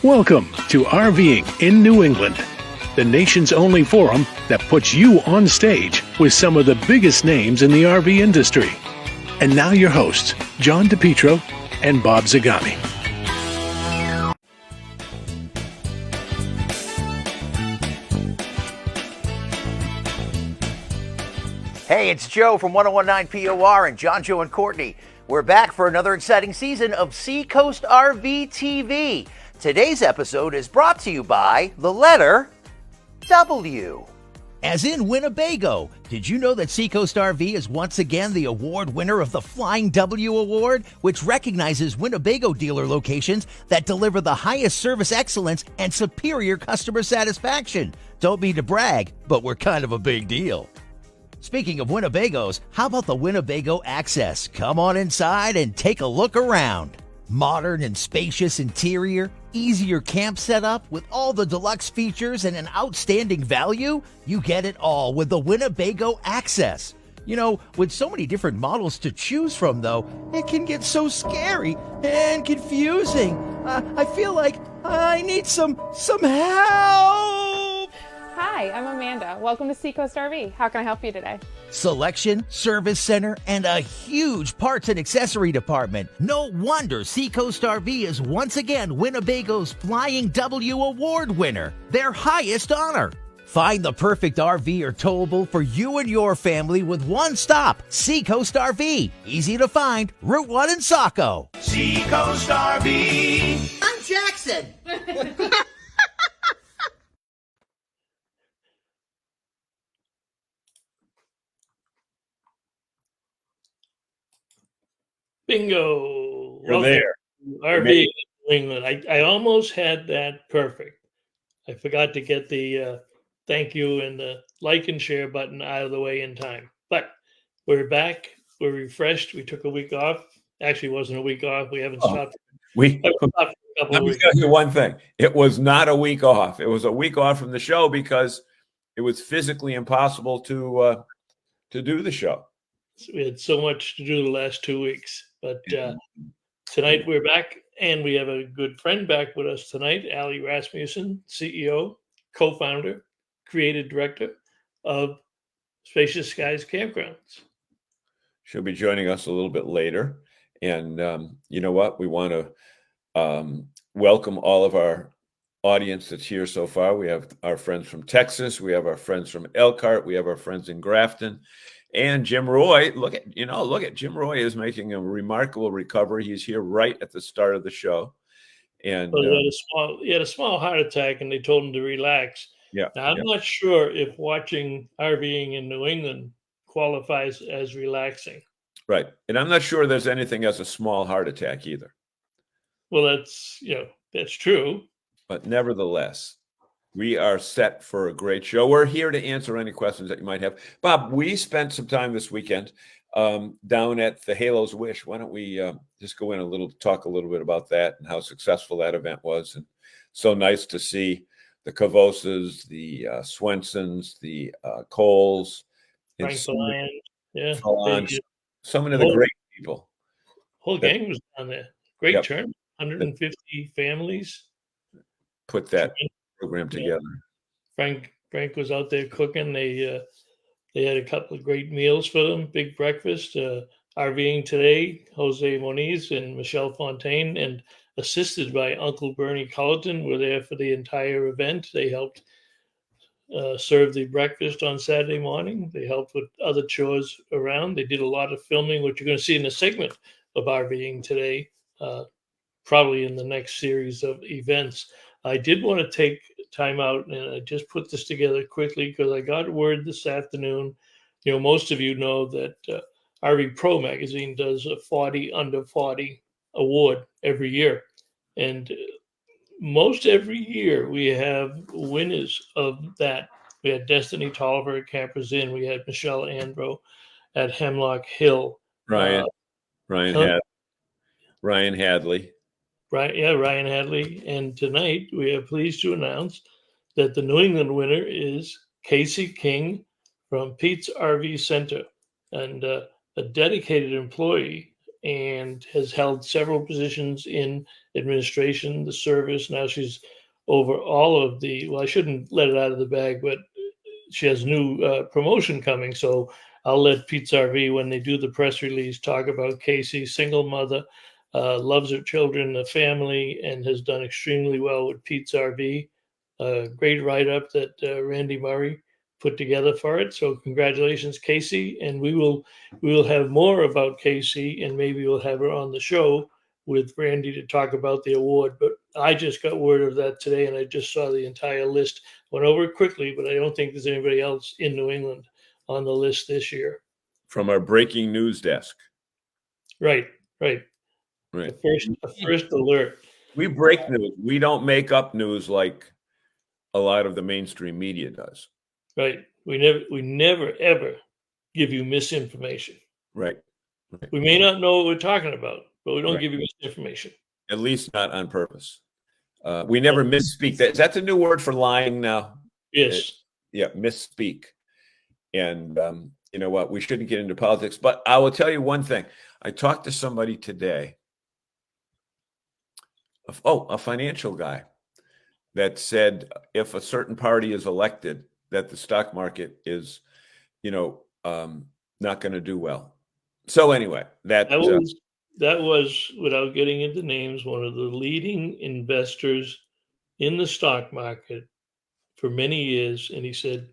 Welcome to RVing in New England, the nation's only forum that puts you on stage with some of the biggest names in the RV industry. And now your hosts, John DePietro and Bob Zagami. Hey, it's Joe from 1019 POR and John, Joe, and Courtney. We're back for another exciting season of Seacoast RV TV. Today's episode is brought to you by the letter W. As in Winnebago. Did you know that Seacoast RV is once again the award winner of the Flying W Award, which recognizes Winnebago dealer locations that deliver the highest service excellence and superior customer satisfaction? Don't mean to brag, but we're kind of a big deal. Speaking of Winnebagos, how about the Winnebago Access? Come on inside and take a look around. Modern and spacious interior, easier camp setup with all the deluxe features and an outstanding value? You get it all with the Winnebago Access. You know, with so many different models to choose from, though, it can get so scary and confusing. I feel like I need some help. Hi, I'm Amanda. Welcome to Seacoast RV. How can I help you today? Selection, service center, and a huge parts and accessory department. No wonder Seacoast RV is once again Winnebago's Flying W Award winner, their highest honor. Find the perfect RV or towable for you and your family with one stop, Seacoast RV. Easy to find, Route 1 in Saco. Seacoast RV. I'm Jackson. Bingo! You're there. RV in New England. I almost had that perfect. I forgot to get the thank you and the like and share button out of the way in time. But we're back. We're refreshed. We took a week off. Actually, it wasn't a week off. We haven't stopped. Let me tell you one thing. It was not a week off. It was a week off from the show because it was physically impossible to do the show. We had so much to do the last 2 weeks. But tonight we're back, and we have a good friend back with us tonight, Ali Rasmussen, CEO, co-founder, creative director of SPACIOUS Skies Campgrounds. She'll be joining us a little bit later. And you know what? We want to welcome all of our audience that's here so far. We have our friends from Texas. We have our friends from Elkhart. We have our friends in Grafton. And Jim Roy, look at Jim Roy is making a remarkable recovery. He's here right at the start of the show. And he had a small heart attack, and they told him to relax. Yeah. Now, I'm not sure if watching RVing in New England qualifies as relaxing. Right. And I'm not sure there's anything as a small heart attack either. Well, that's true. But nevertheless, we are set for a great show. We're here to answer any questions that you might have. Bob, we spent some time this weekend down at the Halo's Wish. Why don't we just go in talk a little bit about that and how successful that event was. And so nice to see the Cavoses, the Swensons, the Coles, Frank Deland. Yeah. So many of the great people. Whole gang was down there. Great turn. 150 families. Put that program together. Frank was out there cooking. They had a couple of great meals for them. Big breakfast. RVing today, Jose Moniz and Michelle Fontaine, and assisted by Uncle Bernie Culleton, were there for the entire event. They helped serve the breakfast on Saturday morning. They helped with other chores around. They did a lot of filming, which you're going to see in a segment of RVing today, probably in the next series of events. I did want to take time out, and I just put this together quickly because I got word this afternoon. You know, most of you know that RV Pro magazine does a 40 under 40 award every year. And most every year we have winners of that. We had Destiny Tolliver at Campers Inn. We had Michelle Andro at Hemlock Hill. Ryan Hadley. Ryan Hadley. And tonight we are pleased to announce that the New England winner is Casey King from Pete's RV Center, and a dedicated employee and has held several positions in administration, the service. Now she's over all of the, well, I shouldn't let it out of the bag, but she has new promotion coming. So I'll let Pete's RV, when they do the press release, talk about Casey, single mother, loves her children, the family, and has done extremely well with Pete's RV. Great write-up that Randy Murray put together for it. So congratulations, Casey. And we will have more about Casey, and maybe we'll have her on the show with Randy to talk about the award. But I just got word of that today, and I just saw the entire list. Went over it quickly, but I don't think there's anybody else in New England on the list this year. From our breaking news desk. Right. Right. The first alert. We break news. We don't make up news like a lot of the mainstream media does. Right. We never ever give you misinformation. Right. We may not know what we're talking about, but we don't Right. give you misinformation. At least not on purpose. We never misspeak. Is that the new word for lying now? Yes. Yeah, misspeak. And you know what? We shouldn't get into politics, but I will tell you one thing. I talked to somebody today, a financial guy, that said if a certain party is elected, that the stock market is, not going to do well. So anyway, that was, without getting into names, one of the leading investors in the stock market for many years. And he said,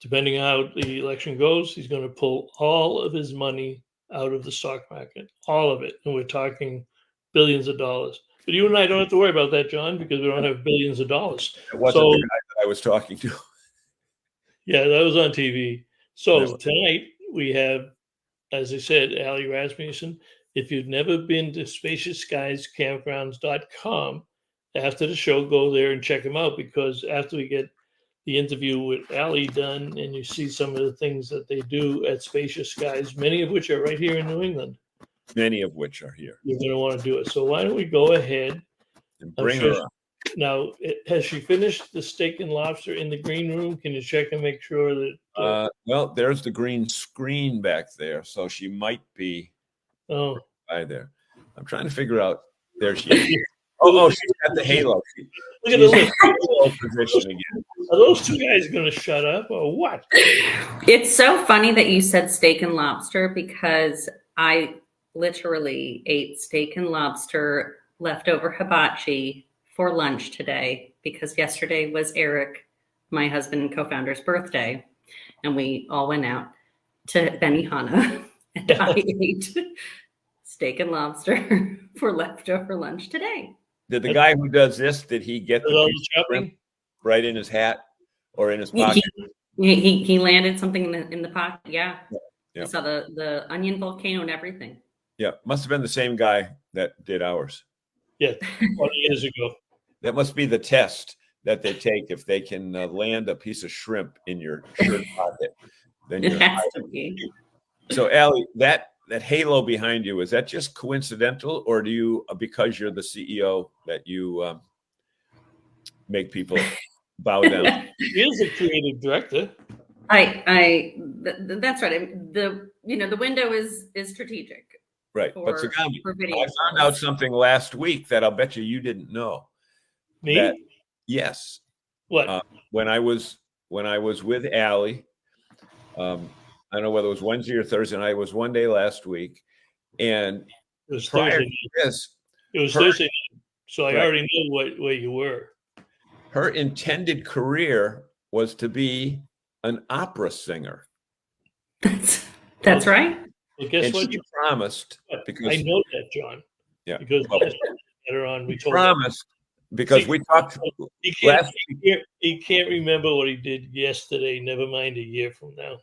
depending on how the election goes, he's going to pull all of his money out of the stock market, all of it. And we're talking billions of dollars. But you and I don't have to worry about that, John, because we don't have billions of dollars. it wasn't the guy that I was talking to. Yeah, that was on TV. So tonight we have, as I said, Ali Rasmussen. If you've never been to Spacious Skies Campgrounds.com, after the show, go there and check them out, because after we get the interview with Ali done and you see some of the things that they do at Spacious Skies, many of which are right here in New England. Many of which are here. You're going to want to do it. So why don't we go ahead and bring her up. Now, has she finished the steak and lobster in the green room? Can you check and make sure that? Well, there's the green screen back there, so she might be by there. I'm trying to figure out. There she is. She's got the halo. Look at the halo position again. Are those two guys going to shut up or what? It's so funny that you said steak and lobster, because I literally ate steak and lobster leftover hibachi for lunch today, because yesterday was Eric, my husband and co-founder's birthday, and we all went out to Benihana, and I ate steak and lobster for leftover lunch today. Did the guy who does this, did he get the shopping right in his hat or in his pocket? He landed something in the pocket. Yeah. Yeah. I saw the onion volcano and everything. Yeah, must have been the same guy that did ours. Yeah, 20 years ago. That must be the test that they take. If they can land a piece of shrimp in your shirt pocket, then you're hired. So, Ali, that halo behind you, is that just coincidental, or do you, because you're the CEO, that you make people bow down? He is a creative director. That's right. The window is strategic. Right. But Sagami, I found out something last week that I'll bet you didn't know. Me? Yes. What? When I was with Ali, I don't know whether it was Wednesday or Thursday night. It was one day last week, and it was prior Thursday. to this, it was Thursday. So I already knew where you were. Her intended career was to be an opera singer. That's right. Well, guess and what? She promised, because I know that, John. Yeah. Because later on we told promised him, because we talked last week. He can't remember what he did yesterday. Never mind a year from now.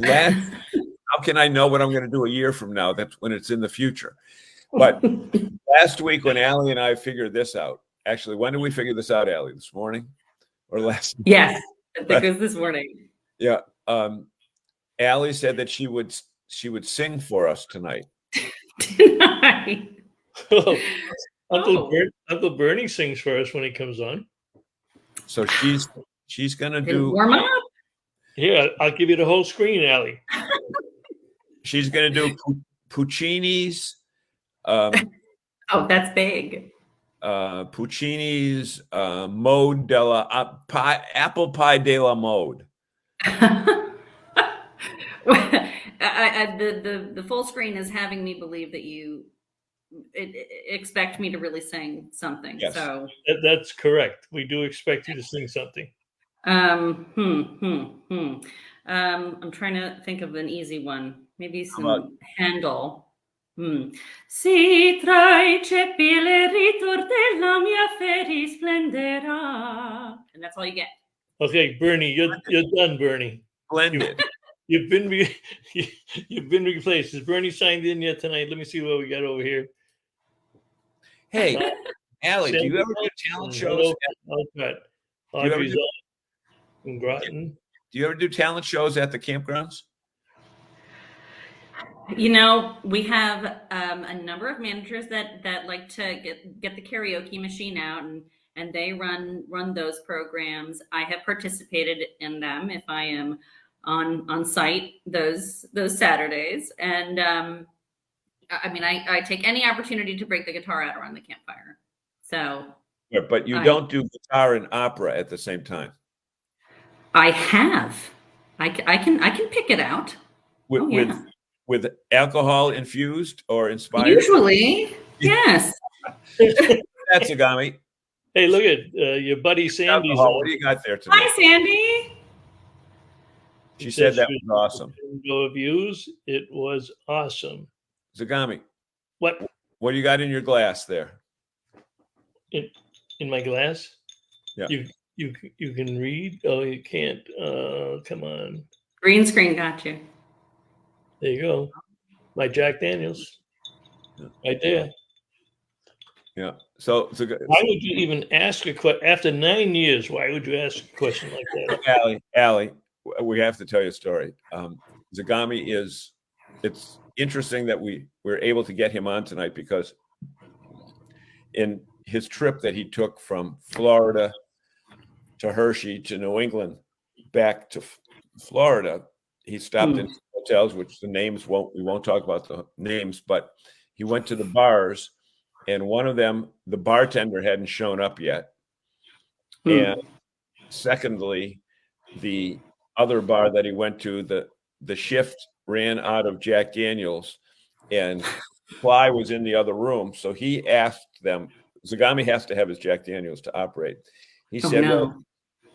How can I know what I'm going to do a year from now? That's when it's in the future. But last week, when Ali and I figured this out, actually, when did we figure this out, Ali? This morning or last? Yes, I think it was this morning. Yeah. Ali said that she would sing for us tonight. Tonight. Uncle Bernie sings for us when he comes on. So she's going to do warm up. Yeah, I'll give you the whole screen, Ali. She's going to do Puccini's Oh, that's big. Puccini's Mode della Apple Pie della Mode. The full screen is having me believe that you expect me to really sing something. Yes. So That's correct. We do expect you to sing something. I'm trying to think of an easy one. Maybe some Handel. Si tra I ceppi le ritor della mia feri splenderà. And that's all you get. Okay, Bernie, you're done, Bernie. Splendid. You've been replaced. Is Bernie signed in yet tonight? Let me see what we got over here. Hey, Allie, do you ever do talent shows? Audrey's in Groton. Do you ever do talent shows at the campgrounds? You know, we have a number of managers that like to get the karaoke machine out, and they run those programs. I have participated in them if I am on site those Saturdays, and I mean, I take any opportunity to break the guitar out around the campfire. So, Yeah, but you don't do guitar and opera at the same time. I have. I can pick it out. With alcohol infused or inspired? Usually, yes. That's Agami. Hey, look at your buddy Sandy's. What do you got there tonight? Hi, Sandy. She said that was awesome. Views. It was awesome. Zagami. What do you got in your glass there? In my glass? Yeah. You can read? Oh, you can't. Come on. Green screen got you. There you go. My Jack Daniels. Right there. Yeah. So why would you even ask a question after 9 years? Why would you ask a question like that? Allie, we have to tell you a story. Zagami it's interesting that we're able to get him on tonight because in his trip that he took from Florida to Hershey to New England back to Florida, he stopped in hotels, which we won't talk about the names, but he went to the bars, and one of them, the bartender hadn't shown up yet. And secondly, the other bar that he went to, the shift ran out of Jack Daniels, and Fly was in the other room. So he asked them, Zagami has to have his Jack Daniels to operate. He said, well,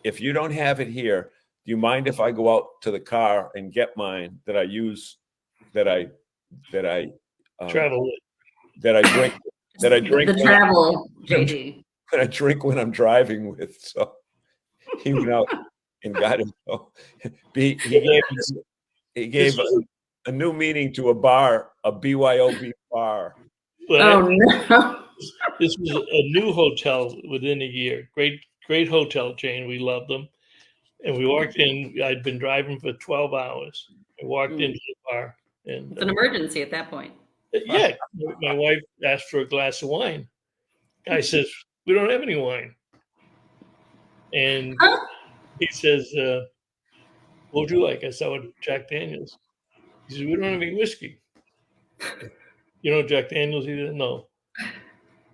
if you don't have it here, do you mind if I go out to the car and get mine that I use, that I travel with, that I drink the travel, JD. That I drink when I'm driving with. So he went out and got him. He gave a new meaning to a bar, a BYOB bar. Well, no. This was a new hotel within a year. Great hotel chain. We loved them. And we walked in. I'd been driving for 12 hours. I walked into the bar. And it's an emergency at that point. Yeah. My wife asked for a glass of wine. Guy says, we don't have any wine. And he says, what would you like? I said, Jack Daniels. He says, we don't have any whiskey. You know Jack Daniels either? No.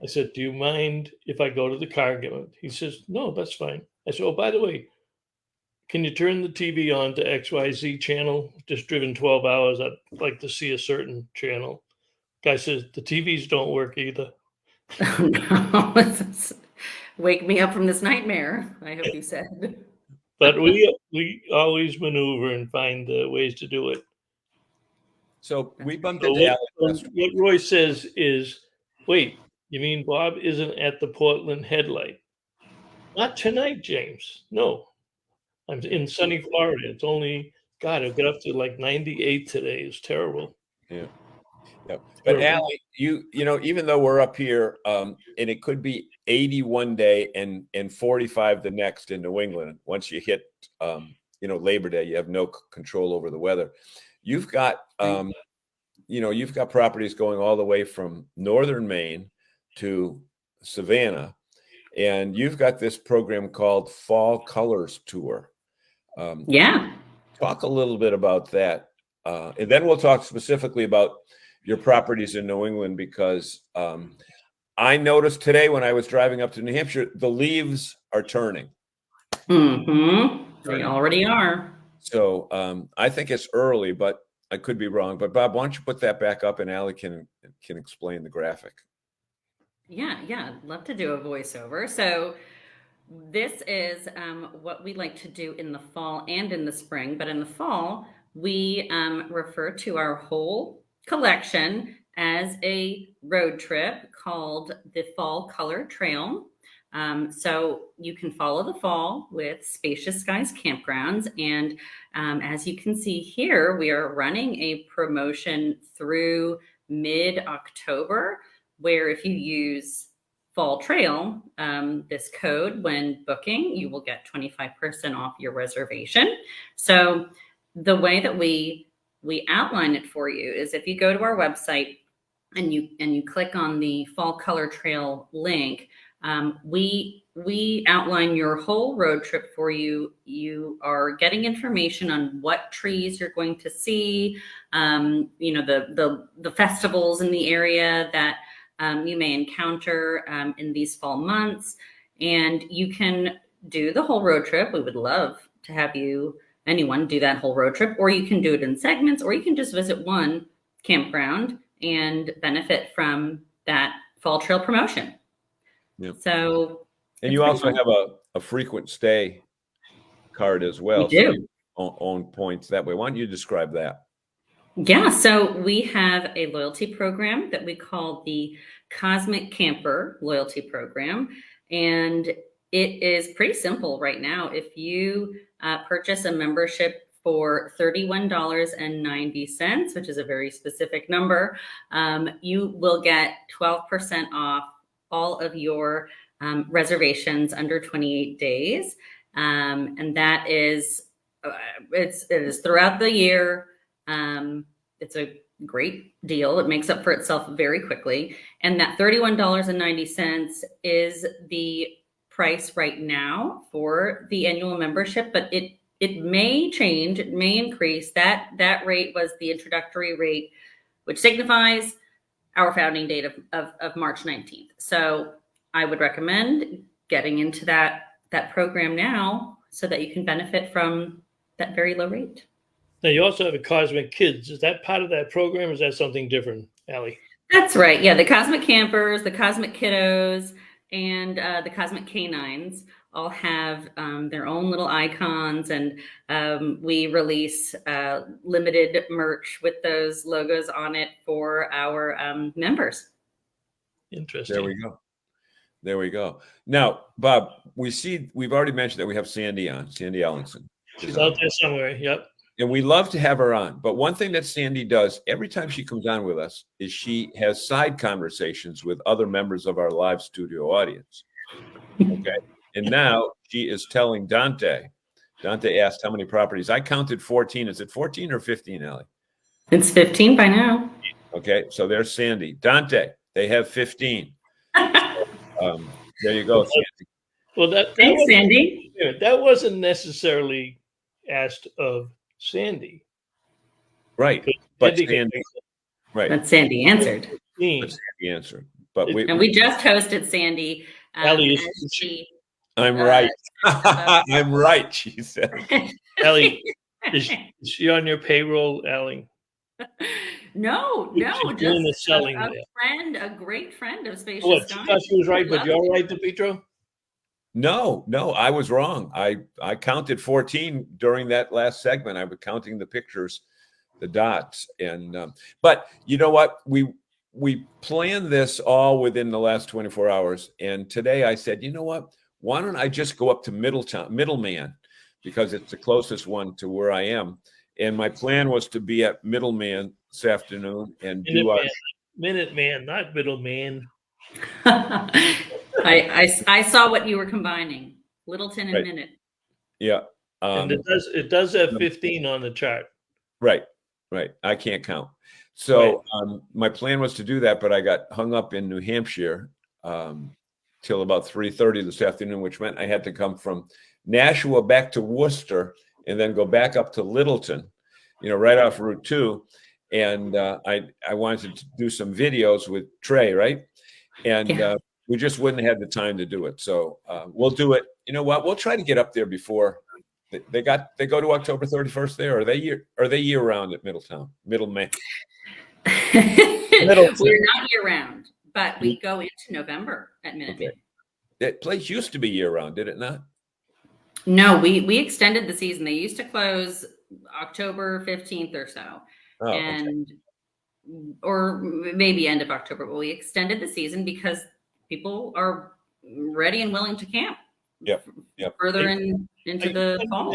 I said, do you mind if I go to the car and get one? He says, no, that's fine. I said, oh, by the way, can you turn the TV on to XYZ channel? Just driven 12 hours. I'd like to see a certain channel. Guy says, the TVs don't work either. No. Wake me up from this nightmare, I hope you said. But we always maneuver and find ways to do it. So we bumped into Alex. What Roy says is, wait, you mean Bob isn't at the Portland Headlight? Not tonight, James. No. I'm in sunny Florida. It's only, God, I'll get up to like 98 today. It's terrible. Yeah. Yeah. But Allie, you know, even though we're up here, and it could be 80 one day and 45 the next in New England, once you hit, Labor Day, you have no control over the weather. You've got, you've got properties going all the way from northern Maine to Savannah, and you've got this program called Fall Colors Tour. Talk a little bit about that, and then we'll talk specifically about your properties in New England, because I noticed today when I was driving up to New Hampshire, the leaves are turning. Mm-hmm. They already are. So I think it's early, but I could be wrong. But Bob, why don't you put that back up, and Allie can explain the graphic. Yeah, I'd love to do a voiceover. So this is what we like to do in the fall and in the spring. But in the fall, we refer to our whole collection as a road trip called the Fall Color Trail. So you can follow the fall with Spacious Skies Campgrounds. And as you can see here, we are running a promotion through mid-October, where if you use Fall Trail, this code when booking, you will get 25% off your reservation. So the way that we outline it for you is if you go to our website and you click on the Fall Color Trail link, we outline your whole road trip for you. You are getting information on what trees you're going to see, the festivals in the area that you may encounter in these fall months, and you can do the whole road trip. We would love to have anyone do that whole road trip, or you can do it in segments, or you can just visit one campground and benefit from that Fall Trail promotion. Yep. So, and you also have a frequent stay card as well. We do. So you own points that way. Why don't you describe that? Yeah, so we have a loyalty program that we call the Cosmic Camper Loyalty Program. And it is pretty simple right now. If you purchase a membership for $31.90, which is a very specific number, you will get 12% off all of your reservations under 28 days. And that is, it is throughout the year. It's a great deal. It makes up for itself very quickly. And that $31.90 is the price right now for the annual membership, but it may change, it may increase. That rate was the introductory rate, which signifies our founding date of March 19th. So I would recommend getting into that program now so that you can benefit from that very low rate. Now, you also have a Cosmic Kids. Is that part of that program, or is that something different, Allie? That's right. Yeah, the Cosmic Campers, the Cosmic Kiddos, and the Cosmic Canines all have their own little icons, and we release limited merch with those logos on it for our members. Interesting. There we go. Now, Bob, we've already mentioned that we have Sandy Ellingson. She's out there somewhere. Yep. And we love to have her on. But one thing that Sandy does every time she comes on with us is she has side conversations with other members of our live studio audience. Okay. And now she is telling Dante. Dante asked how many properties. I counted 14. Is it 14 or 15, Allie? It's 15 by now. Okay. So there's Sandy. Dante, they have 15. There you go, Sandy. Well, Thanks, Sandy. That wasn't necessarily asked of Sandy. Right. But Sandy. Right. But Sandy answered. But we just hosted Sandy. Ellie, I'm right. I'm right, she said. Ellie, is she on your payroll, Ellie? No, just a great friend of Spacious Skies. She thought she was right, but you're right, DePietro? No, I was wrong. I counted 14 during that last segment. I was counting the pictures, the dots, and but you know what? We planned this all within the last 24 hours, and today I said, you know what? Why don't I just go up to Middleman, because it's the closest one to where I am, and my plan was to be at Middleman this afternoon and do our Minuteman, not Middleman. I saw what you were combining, Littleton and Minute. Yeah, and it does have 15 on the chart. Right. I can't count. So my plan was to do that, but I got hung up in New Hampshire till about 3:30 this afternoon, which meant I had to come from Nashua back to Worcester and then go back up to Littleton, right off Route 2. and I wanted to do some videos with Trey, right? And Yeah. we just wouldn't have had the time to do it. So we'll do it. You know what? We'll try to get up there before they go to October 31st there. Or are they year round at Middle May? We're not year round, but we go into November at Minute Maid. Okay. That place used to be year round, did it not? No, we extended the season. They used to close October 15th or so. Oh, and or maybe end of October, but we extended the season because people are ready and willing to camp. Yep. Further into the fall.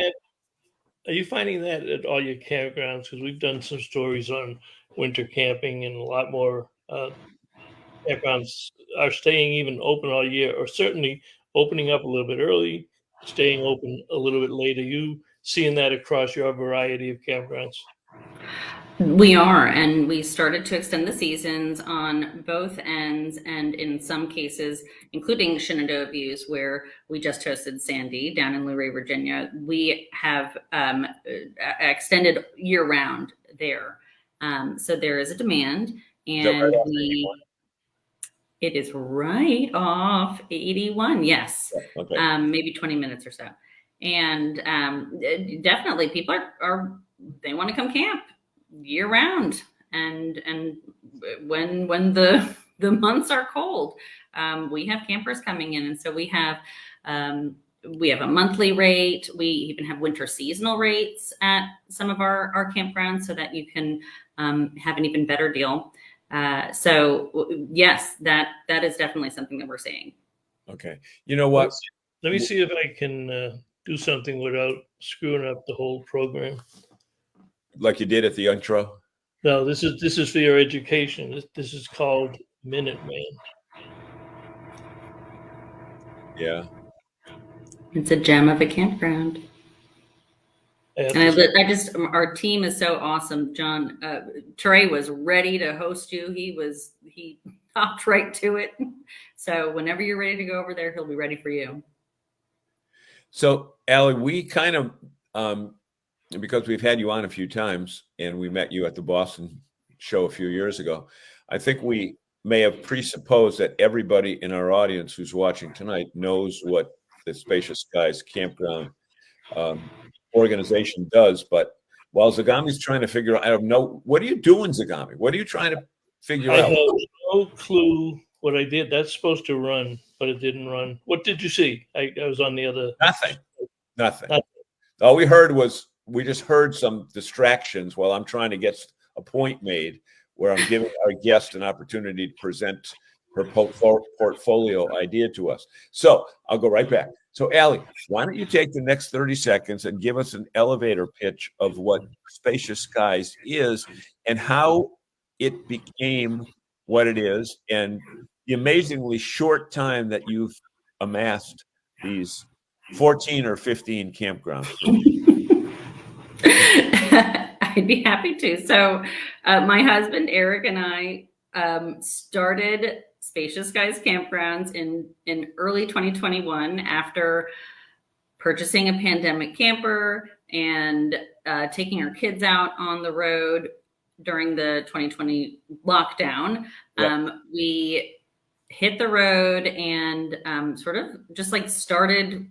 Are you finding that at all your campgrounds? Because we've done some stories on winter camping, and a lot more campgrounds are staying even open all year, or certainly opening up a little bit early, staying open a little bit later. You seeing that across your variety of campgrounds? We are, and we started to extend the seasons on both ends, and in some cases, including Shenandoah Views, where we just hosted Sandy down in Luray, Virginia. We have extended year-round there. So there is a demand, and it is right off 81. Yes, okay. Maybe 20 minutes or so, and definitely people are they want to come camp year round, and when the months are cold, we have campers coming in, and so we have a monthly rate. We even have winter seasonal rates at some of our campgrounds, so that you can have an even better deal. So yes, that is definitely something that we're seeing. Okay, you know what? Let me see if I can do something without screwing up the whole program. Like you did at the intro? No, this is for your education. This is called Minute Man. Yeah. It's a gem of a campground. And our team is so awesome. John, Trey was ready to host you. He hopped right to it. So whenever you're ready to go over there, he'll be ready for you. So Allie, we kind of, because we've had you on a few times and we met you at the Boston show a few years ago, I think we may have presupposed that everybody in our audience who's watching tonight knows what the Spacious Skies Campground organization does. But while Zagami's trying to figure out, I don't know, what are you doing, Zagami? What are you trying to figure out? I have no clue what I did. That's supposed to run, but it didn't run. What did you see? I was on the other. Nothing. All we heard was, we just heard some distractions while I'm trying to get a point made where I'm giving our guest an opportunity to present her portfolio idea to us. So I'll go right back. So Allie, why don't you take the next 30 seconds and give us an elevator pitch of what Spacious Skies is and how it became what it is, and the amazingly short time that you've amassed these 14 or 15 campgrounds. I'd be happy to. So my husband, Eric, and I started Spacious Skies Campgrounds in early 2021 after purchasing a pandemic camper and taking our kids out on the road during the 2020 lockdown. Yep. We hit the road and sort of just like started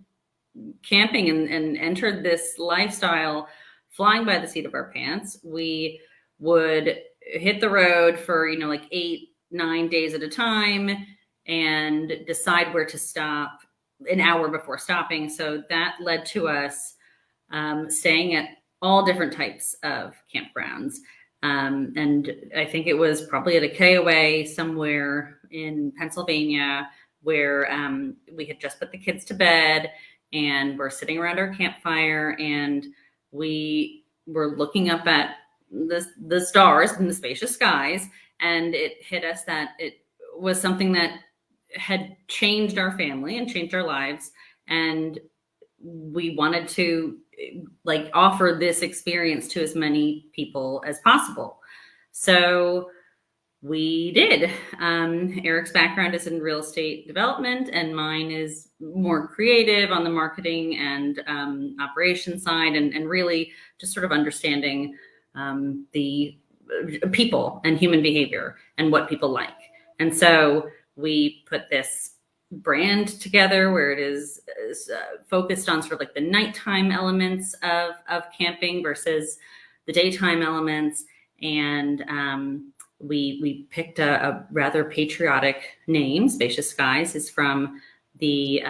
camping and entered this lifestyle flying by the seat of our pants. We would hit the road for, like 8-9 days at a time and decide where to stop an hour before stopping. So that led to us staying at all different types of campgrounds. And I think it was probably at a KOA somewhere in Pennsylvania where we had just put the kids to bed and we're sitting around our campfire and we were looking up at the stars in the spacious skies, and it hit us that it was something that had changed our family and changed our lives, and we wanted to offer this experience to as many people as possible. So we did. Eric's background is in real estate development, and mine is more creative on the marketing and operations side, and really just sort of understanding the people and human behavior and what people like. And so we put this brand together where it is focused on sort of like the nighttime elements of camping versus the daytime elements. And we picked a rather patriotic name. Spacious Skies is from the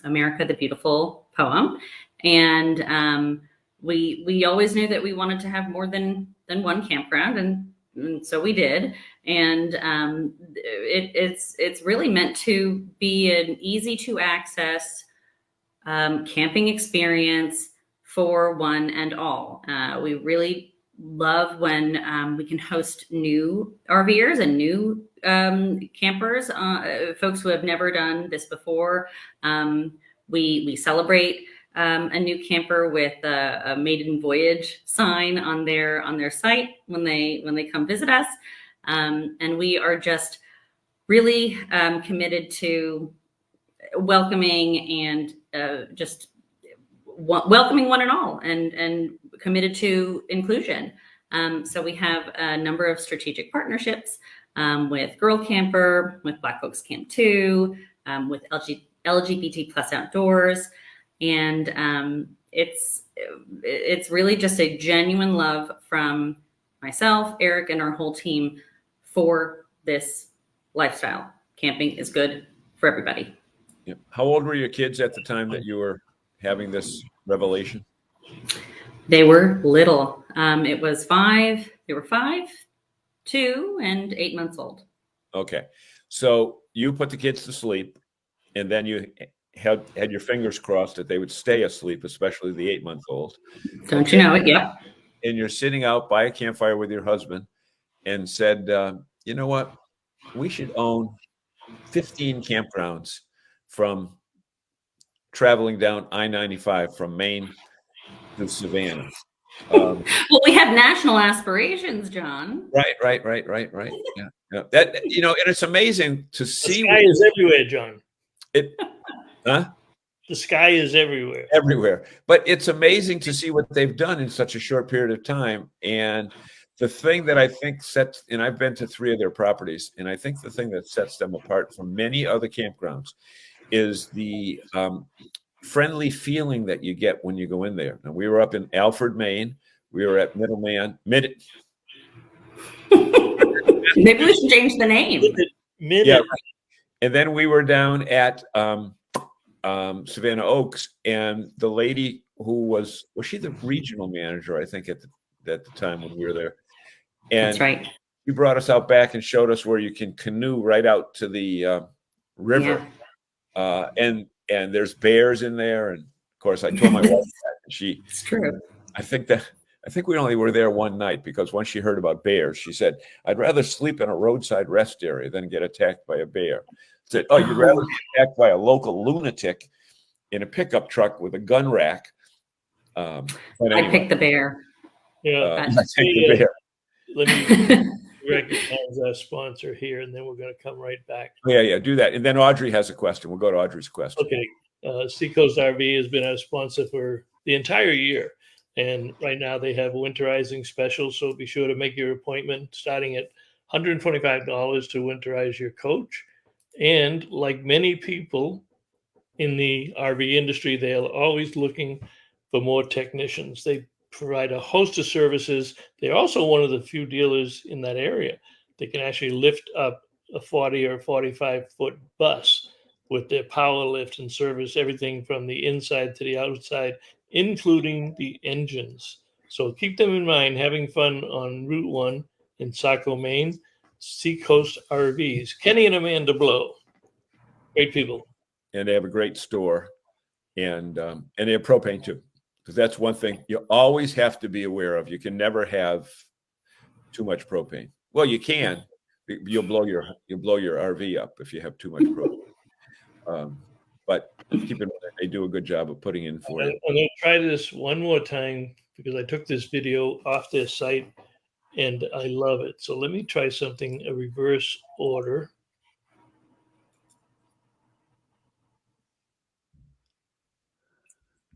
America the Beautiful poem. And we always knew that we wanted to have more than one campground, and so we did. And it's really meant to be an easy to access camping experience for one and all. We really love when we can host new RVers and new campers, folks who have never done this before. We celebrate a new camper with a maiden voyage sign on their site when they come visit us, and we are just really committed to welcoming and just welcoming one and all, and committed to inclusion. So we have a number of strategic partnerships with Girl Camper, with Black Folks Camp 2, with LGBT plus outdoors. And it's really just a genuine love from myself, Eric, and our whole team for this lifestyle. Camping is good for everybody. Yep. How old were your kids at the time that you were having this revelation? They were little. It was 5. They were 5, 2, and 8 months old. Okay. So you put the kids to sleep, and then you had your fingers crossed that they would stay asleep, especially the 8-month-old. Don't you know it? Yep. And you're sitting out by a campfire with your husband and said, you know what? We should own 15 campgrounds from traveling down I-95 from Maine to Savannah. Well, we have national aspirations, John. Right. Yeah. That, and it's amazing to see. The sky is everywhere, John. Huh? The sky is everywhere. Everywhere. But it's amazing to see what they've done in such a short period of time. And the thing that I think sets, and I've been to 3 of their properties, and I think the thing that sets them apart from many other campgrounds is the friendly feeling that you get when you go in there. Now, we were up in Alfred, Maine. We were at Maybe we should change the name. Yeah, right. And then we were down at Savannah Oaks, and the lady who was she the regional manager, I think, at the time when we were there. And that's right. She brought us out back and showed us where you can canoe right out to the river. Yeah. And there's bears in there. And of course, I told my wife that. It's true. I think we only were there one night, because once she heard about bears, she said, I'd rather sleep in a roadside rest area than get attacked by a bear. I said, oh, you'd rather get attacked by a local lunatic in a pickup truck with a gun rack. Anyway, I picked the bear. Yeah. I take the bear. Let me recognize our sponsor here, and then we're going to come right back. Yeah, do that. And then Audrey has a question. We'll go to Audrey's question. Okay. Seacoast RV has been our sponsor for the entire year. And right now they have winterizing specials. So be sure to make your appointment starting at $125 to winterize your coach. And like many people in the RV industry, they are always looking for more technicians. They provide a host of services. They're also one of the few dealers in that area that can actually lift up a 40 or 45-foot bus with their power lift and service everything from the inside to the outside, including the engines. So keep them in mind. Having fun on Route 1 in Saco, Maine, Seacoast RVs. Kenny and Amanda Blow. Great people. And they have a great store. And they have propane too. Because that's one thing you always have to be aware of. You can never have too much propane. Well, you can. You'll blow your RV up if you have too much propane. But keep in mind, they do a good job of putting in for you. I'm going to try this one more time because I took this video off their site and I love it. So let me try something, a reverse order.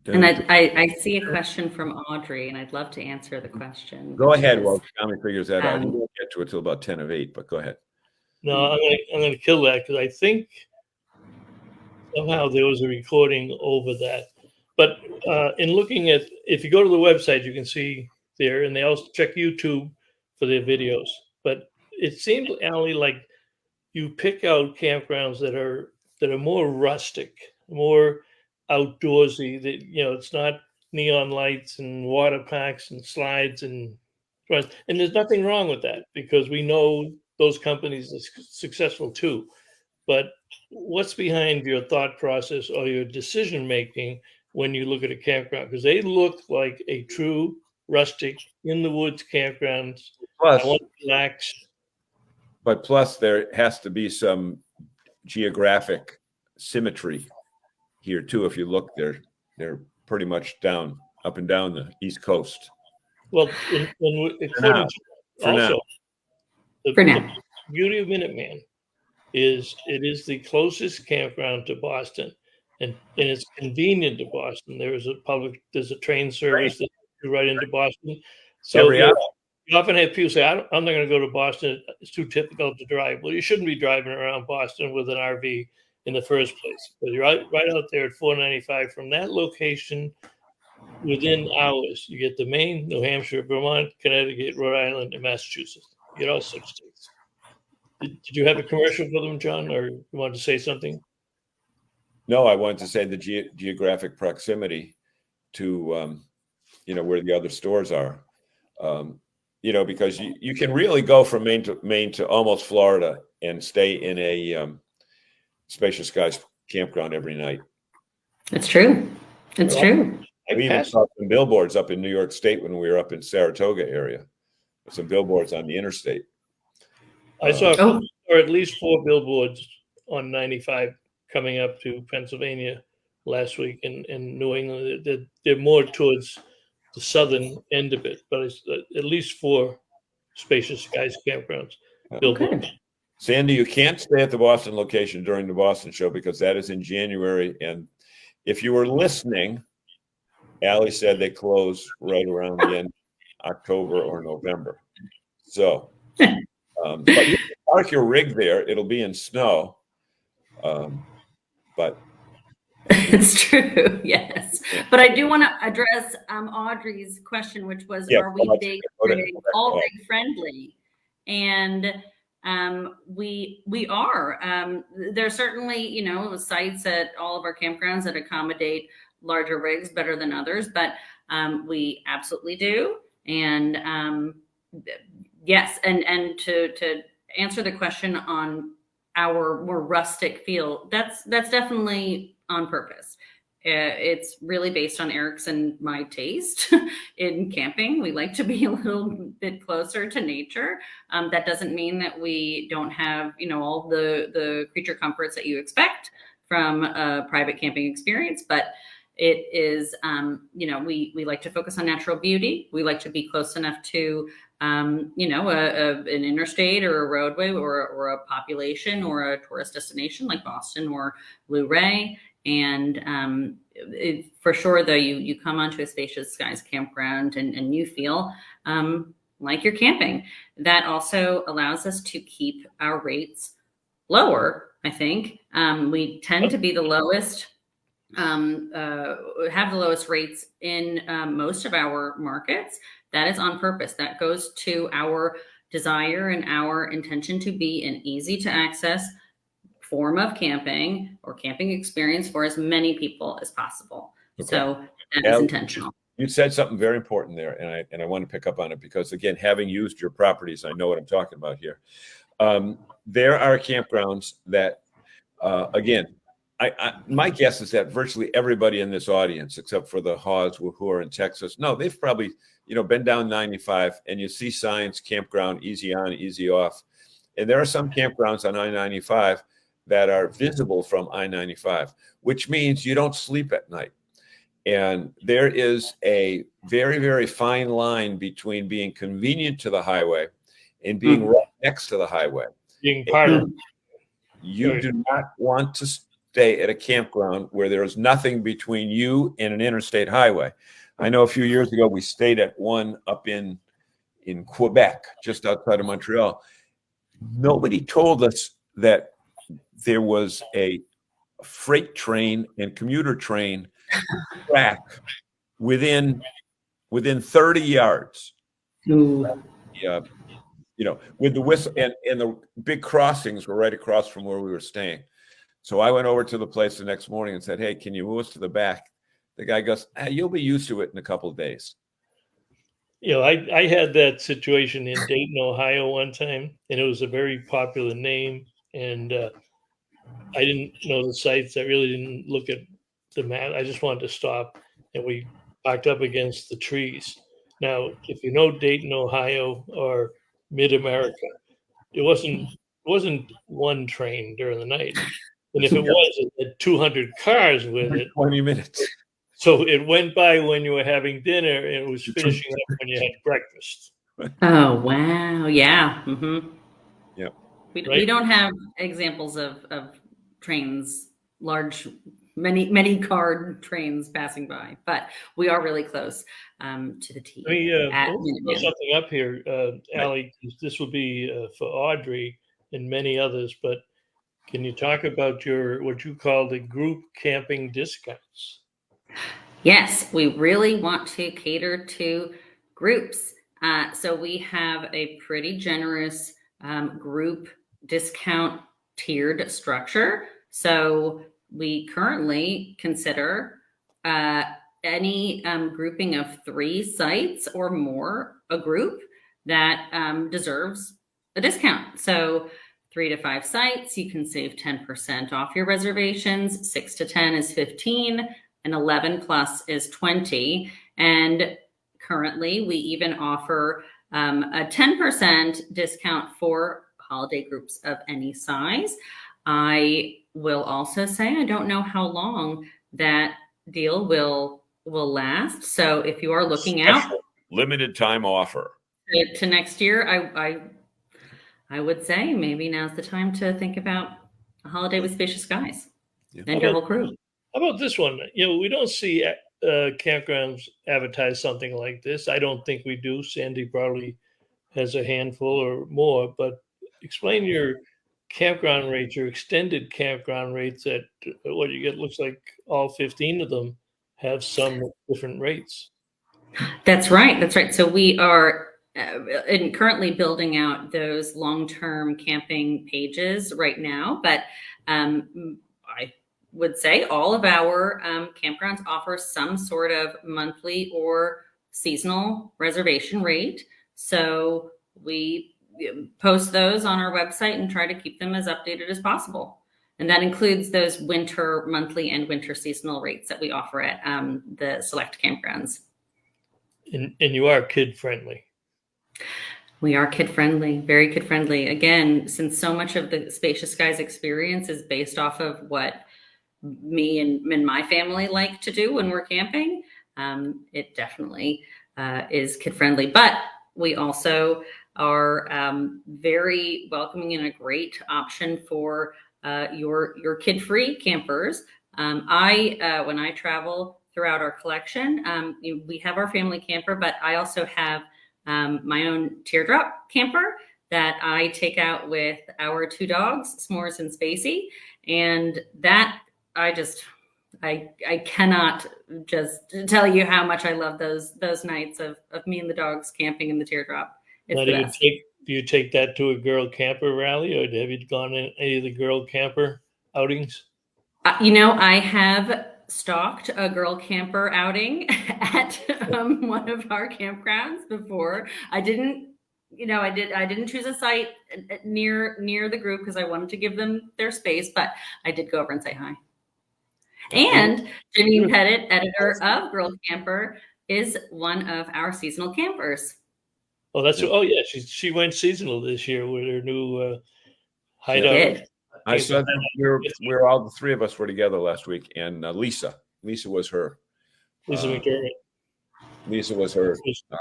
And I see a question from Audrey, and I'd love to answer the question. Go ahead while Tommy figures that out. He um, won't get to it till about 10 of 8, but go ahead. No, I'm gonna kill that because I think somehow there was a recording over that. But in looking at, if you go to the website, you can see there, and they also check YouTube for their videos. But it seems, Allie, like you pick out campgrounds that are more rustic, more outdoorsy. That it's not neon lights and water parks and slides and there's nothing wrong with that because we know those companies are successful too. But what's behind your thought process or your decision making when you look at a campground? Because they look like a true rustic in the woods campgrounds. Plus, I want to relax. But plus, there has to be some geographic symmetry here too. If you look, they're pretty much up and down the East Coast. Well, now. The beauty of Minuteman is it is the closest campground to Boston, and it's convenient to Boston. There's a train service that goes right into Boston. So you often have people say, I'm not going to go to Boston. It's too difficult to drive. Well, you shouldn't be driving around Boston with an RV in the first place. But you're right out there at 495 from that location. Within hours, you get to Maine, New Hampshire, Vermont, Connecticut, Rhode Island, and Massachusetts. You get all 6 states. Did you have a commercial for them, John, or you wanted to say something? No, I wanted to say the geographic proximity to, where the other stores are. Because you can really go from Maine to almost Florida and stay in a Spacious Skies campground every night. It's true. It's true. We even saw some billboards up in New York State when we were up in Saratoga area. Some billboards on the interstate. I saw at least 4 billboards on 95 coming up to Pennsylvania last week in New England. They're more towards the southern end of it, but it's at least 4 Spacious Skies campgrounds. Billboards. Sandy, you can't stay at the Boston location during the Boston show because that is in January. And if you were listening, Allie said they close right around the end of October or November. So, but you can park your rig there. It'll be in snow. But it's true, yes. But I do want to address Audrey's question, which was, are we big friendly? And we are. There's certainly, sites at all of our campgrounds that accommodate larger rigs better than others, but we absolutely do. And yes, and to answer the question on our more rustic feel, that's definitely on purpose. It's really based on Eric's and my taste in camping. We like to be a little bit closer to nature. That doesn't mean that we don't have, all the creature comforts that you expect from a private camping experience, but it is, we like to focus on natural beauty. We like to be close enough to, an interstate or a roadway or a population or a tourist destination like Boston or Blue Ray. And for sure, though, you come onto a Spacious Skies campground and you feel like you're camping. That also allows us to keep our rates lower, I think. We tend to be the lowest, have the lowest rates in most of our markets. That is on purpose. That goes to our desire and our intention to be an easy to access form of camping or camping experience for as many people as possible. Okay. So that is intentional. You said something very important there, and I want to pick up on it because, again, having used your properties, I know what I'm talking about here. There are campgrounds that, again, my guess is that virtually everybody in this audience, except for the Haws who are in Texas, no, they've probably been down 95, and you see signs, campground, easy on, easy off, and there are some campgrounds on I-95 that are visible from I-95, which means you don't sleep at night. And there is a very, very fine line between being convenient to the highway and being right next to the highway. Being part of it. You do not want stay at a campground where there is nothing between you and an interstate highway. I know a few years ago we stayed at one up in Quebec, just outside of Montreal. Nobody told us that there was a freight train and commuter train track within 30 yards. Ooh. With the whistle and the big crossings were right across from where we were staying. So I went over to the place the next morning and said, "Hey, can you move us to the back?" The guy goes, "You'll be used to it in a couple of days." I had that situation in Dayton, Ohio one time, and it was a very popular name, and I didn't know the sites. I really didn't look at the map. I just wanted to stop, and we parked up against the trees. Now, if you know Dayton, Ohio, or Mid-America, it wasn't one train during the night, and if it was, it had 200 cars with it. 20 minutes. So it went by when you were having dinner, and it was finishing up when you had breakfast. Oh, wow. Yeah. Mm-hmm. Yep. We don't have examples of trains, large, many car trains passing by, but we are really close to the T. Let me throw something up here, Allie. This will be for Audrey and many others, but can you talk about what you call the group camping discounts? Yes, we really want to cater to groups. So we have a pretty generous group discount tiered structure. So we currently consider any grouping of 3 sites or more a group that deserves a discount. So 3 to 5 sites, you can save 10% off your reservations. 6 to 10 is 15, and 11 plus is 20. And currently, we even offer a 10% discount for holiday groups of any size. I will also say I don't know how long that deal will last. So if you are looking out, limited time offer to next year, I would say maybe now's the time to think about a holiday with spacious skies and your whole crew. How about this one? We don't see campgrounds advertise something like this. I don't think we do. Sandy probably has a handful or more, but explain your campground rates, your extended campground rates that what you get looks like all 15 of them have some different rates. That's right. So we are currently building out those long-term camping pages right now, but I would say all of our campgrounds offer some sort of monthly or seasonal reservation rate. So we post those on our website and try to keep them as updated as possible. And that includes those winter monthly and winter seasonal rates that we offer at the select campgrounds. And you are kid friendly. We are kid friendly, very kid friendly. Again, since so much of the Spacious Skies experience is based off of what me and my family like to do when we're camping, it definitely is kid friendly. But we also are very welcoming and a great option for your kid-free campers. When I travel throughout our collection, we have our family camper, but I also have my own teardrop camper that I take out with our 2 dogs, S'mores and Spacey. And that I cannot just tell you how much I love those nights of me and the dogs camping in the teardrop. It's the best. Do you take that to a girl camper rally, or have you gone in any of the girl camper outings? I have stalked a girl camper outing at one of our campgrounds before. I didn't choose a site near the group because I wanted to give them their space, but I did go over and say hi. And Janine Pettit, editor of Girl Camper, is one of our seasonal campers. Oh, yeah. She went seasonal this year with her new hideout. I saw that we're all the 3 of us were together last week, and Lisa was her. Lisa McDermott. Lisa was her.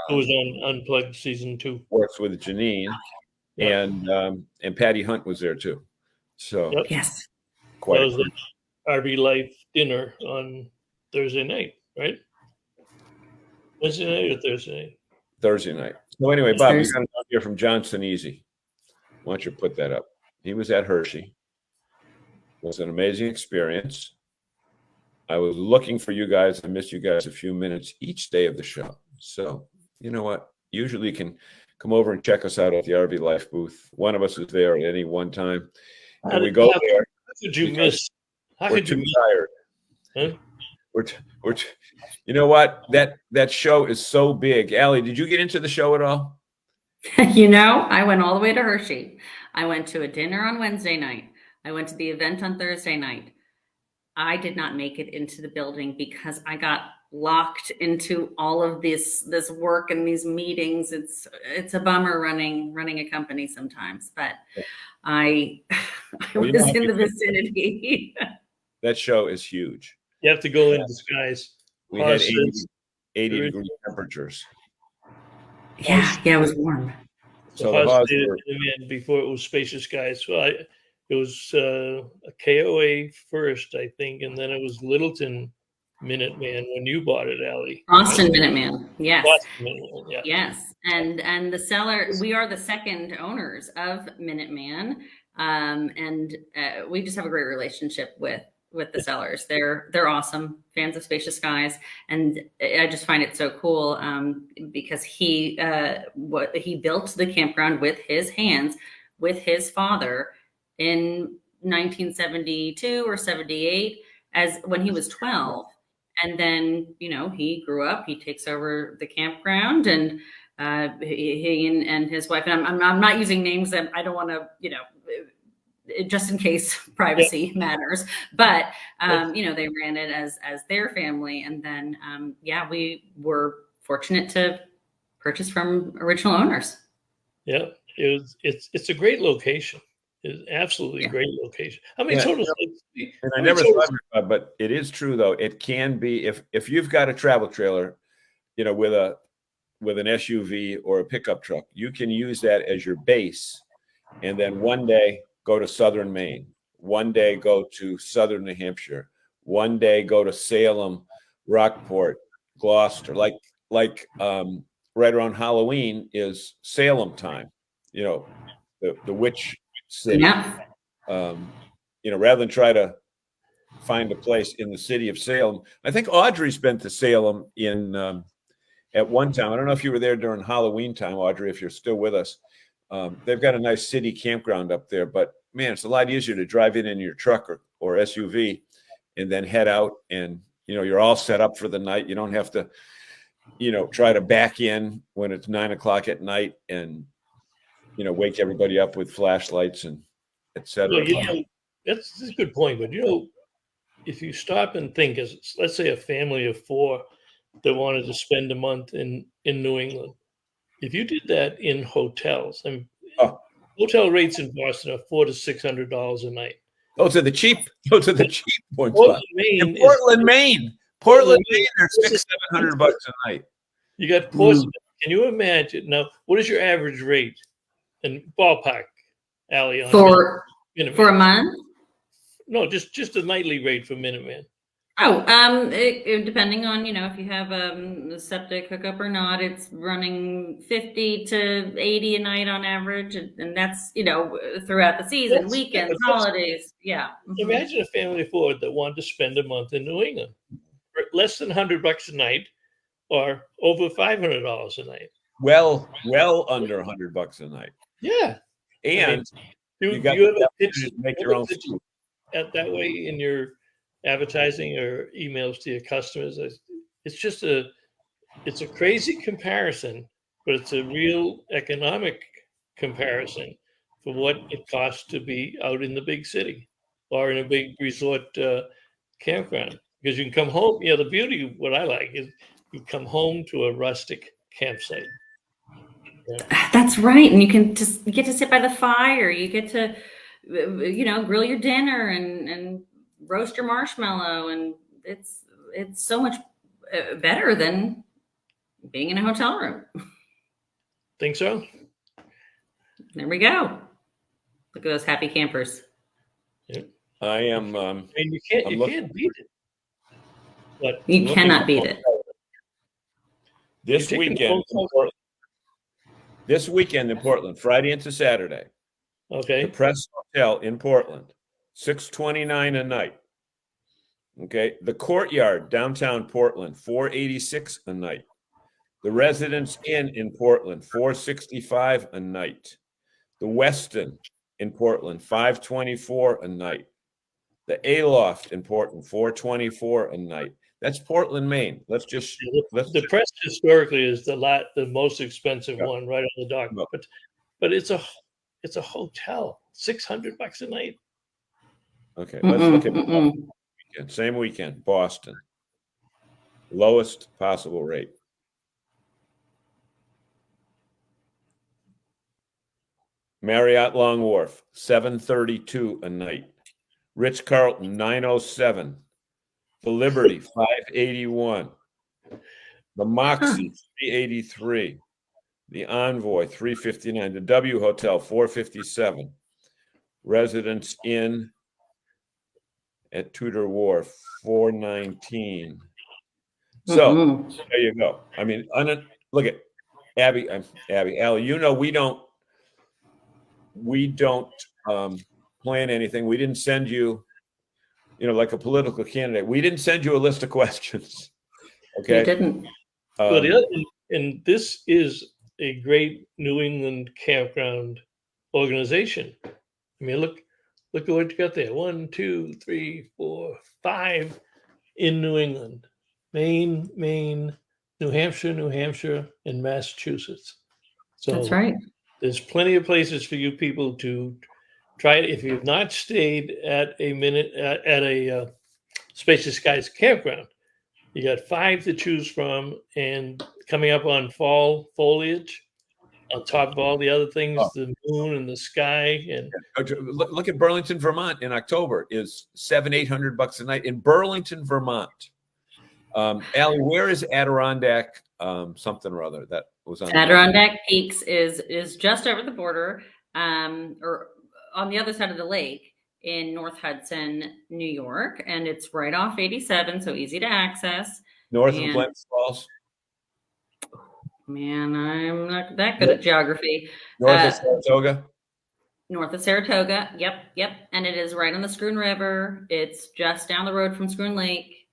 Who was on Unplugged season 2. Works with Janine, and Patty Hunt was there too. So yes, quite. RV Life dinner on Thursday night, right? Wednesday night or Thursday night? Thursday night. So anyway, Bob, you're Thursday. going to hear from Johnson Easy. Why don't you put that up? He was at Hershey. It was an amazing experience. I was looking for you guys. I missed you guys a few minutes each day of the show. So you know what? Usually you can come over and check us out at the RV Life booth. One of us is there at any one time. And we go there. How could you miss? How We're could you too miss? tired. Huh? You know what? That show is so big. Allie, did you get into the show at all? I went all the way to Hershey. I went to a dinner on Wednesday night. I went to the event on Thursday night. I did not make it into the building because I got locked into all of this work and these meetings. It's a bummer running a company sometimes, but I was in the vicinity. That show is huge. You have to go in disguise. We had 80 degree temperatures. Yeah, it was warm. So before it was Spacious Skies. So it was a KOA first, I think, and then it was Littleton Minuteman when you bought it, Allie. Austin Minuteman, yes. Boston Minuteman, yeah. Yes, and the seller, we are the second owners of Minuteman, and we just have a great relationship with the sellers. They're awesome, fans of Spacious Skies, and I just find it so cool because he built the campground with his hands, with his father in 1972 or 78, as when he was 12. And then, he grew up, he takes over the campground, and he and his wife, and I'm not using names that I don't want to, just in case privacy matters, but, they ran it as their family. And then, we were fortunate to purchase from original owners. Yeah, it's a great location. It's absolutely a great location. I mean, totally. And I never thought about it, but it is true though. It can be if you've got a travel trailer, with an SUV or a pickup truck, you can use that as your base, and then one day go to southern Maine, one day go to southern New Hampshire, one day go to Salem, Rockport, Gloucester. Like right around Halloween is Salem time. The witch city. Yeah. Rather than try to find a place in the city of Salem. I think Audrey's been to Salem at one time. I don't know if you were there during Halloween time, Audrey, if you're still with us. They've got a nice city campground up there, but man, it's a lot easier to drive in your truck or SUV and then head out, and you're all set up for the night. You don't have to try to back in when it's 9 o'clock at night and wake everybody up with flashlights and etc. Well, that's a good point. But if you stop and think, as let's say a family of 4 that wanted to spend a month in New England, if you did that in hotels, hotel rates in Boston are $400 to $600 a night. Those are the cheap ones. Portland, Maine. Portland, Maine, they're $600-700 a night. You got Portsmouth. Can you imagine now? What is your average rate in ballpark, Allie? For a month? No, just a nightly rate for Minuteman. Depending on if you have a septic hookup or not, it's running 50 to 80 a night on average, and that's throughout the season, weekends, holidays. Yeah. Imagine a family of 4 that wanted to spend a month in New England for less than $100 a night, or over $500 a night. Well under $100 a night. Yeah, and you got to make your own food. That way in your advertising or emails to your customers. It's a crazy comparison, but it's a real economic comparison for what it costs to be out in the big city or in a big resort campground. Because you can come home. The beauty of what I like is you come home to a rustic campsite. Yeah. That's right. And you get to sit by the fire. You get to, grill your dinner and roast your marshmallow. And it's so much better than being in a hotel room. Think so? There we go. Look at those happy campers. Yeah. I am. I mean, you can't beat it. But You cannot beat it. This weekend in Portland, Friday into Saturday. Okay. The Press Hotel in Portland, $629 a night. Okay. The Courtyard, downtown Portland, $486 a night. The Residence Inn in Portland, $465 a night. The Westin in Portland, $524 a night. The Aloft in Portland, $424 a night. That's Portland, Maine. The Press historically is the most expensive one, right on the dock. But it's a hotel, $600 a night. Okay, let's look at same weekend, Boston, lowest possible rate. Marriott Long Wharf, $732 a night. Ritz-Carlton, $907. The Liberty, $581. The Moxie, $383. The Envoy, $359. The W Hotel, $457. Residence Inn at Tudor Wharf, $419. So there you go. I mean, look at Abby, Allie. You know, we don't plan anything. We didn't send you, like a political candidate. We didn't send you a list of questions. Okay, You didn't. Well, the other, and this is a great New England campground organization. I mean, look at what you got there. 1, 2, 3, 4, 5 in New England: Maine, New Hampshire, and Massachusetts. So That's right. There's plenty of places for you people to try it. If you've not stayed at a Spacious Skies campground, you got 5 to choose from, and coming up on fall foliage, on top of all the other things, the moon and the sky. And look at Burlington, Vermont in October is $700-800 a night in Burlington, Vermont. Allie, where is Adirondack something or other that was on? Adirondack Peaks is just over the border, or on the other side of the lake in North Hudson, New York, and it's right off 87, so easy to access. North of Glens Falls. Man, I'm not that good at geography. North of Saratoga. North of Saratoga. Yep. And it is right on the Scroon River. It's just down the road from Scroon Lake.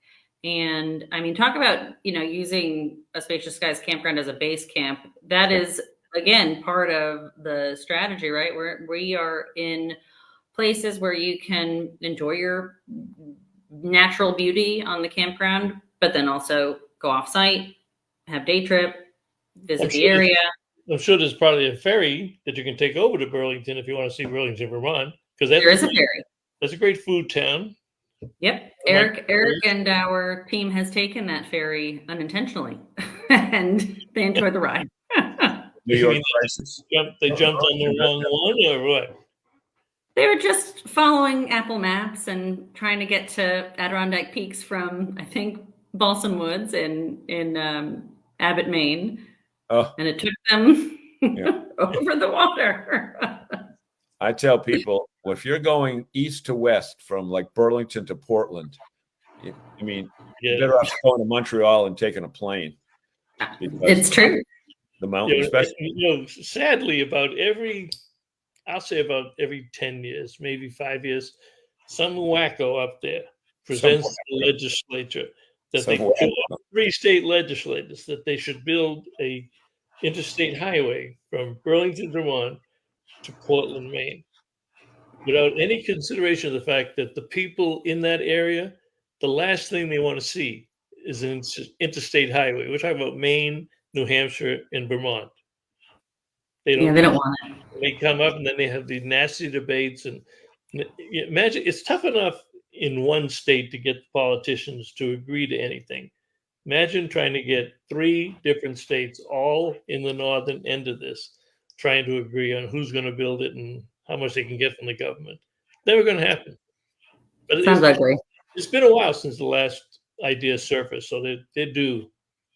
And I mean, talk about, using a Spacious Skies campground as a base camp. That is, again, part of the strategy, right? We are in places where you can enjoy your natural beauty on the campground, but then also go off site, have day trip, visit the area. I'm sure there's probably a ferry that you can take over to Burlington if you want to see Burlington, Vermont, because there is a ferry. That's a great food town. Yep. Eric and our team has taken that ferry unintentionally, and they enjoyed the ride. New York crisis. They jumped on the wrong one, or what? They were just following Apple Maps and trying to get to Adirondack Peaks from, I think, Balsam Woods in Abbott, Maine. And it took them over the water. I tell people, well, if you're going east to west from like Burlington to Portland, you're better off going to Montreal and taking a plane. It's true. The mountain, especially. Sadly, about every 10 years, maybe 5 years, some wacko up there presents to the legislature that they should, 3 state legislators, that they should build a interstate highway from Burlington, Vermont to Portland, Maine, without any consideration of the fact that the people in that area, the last thing they want to see is an interstate highway. We're talking about Maine, New Hampshire, and Vermont. They don't want it. They come up and then they have these nasty debates. And imagine, it's tough enough in one state to get politicians to agree to anything. Imagine trying to get 3 different states, all in the northern end of this, trying to agree on who's going to build it and how much they can get from the government. Never going to happen. But Sounds ugly. It's been a while since the last idea surfaced, so they do.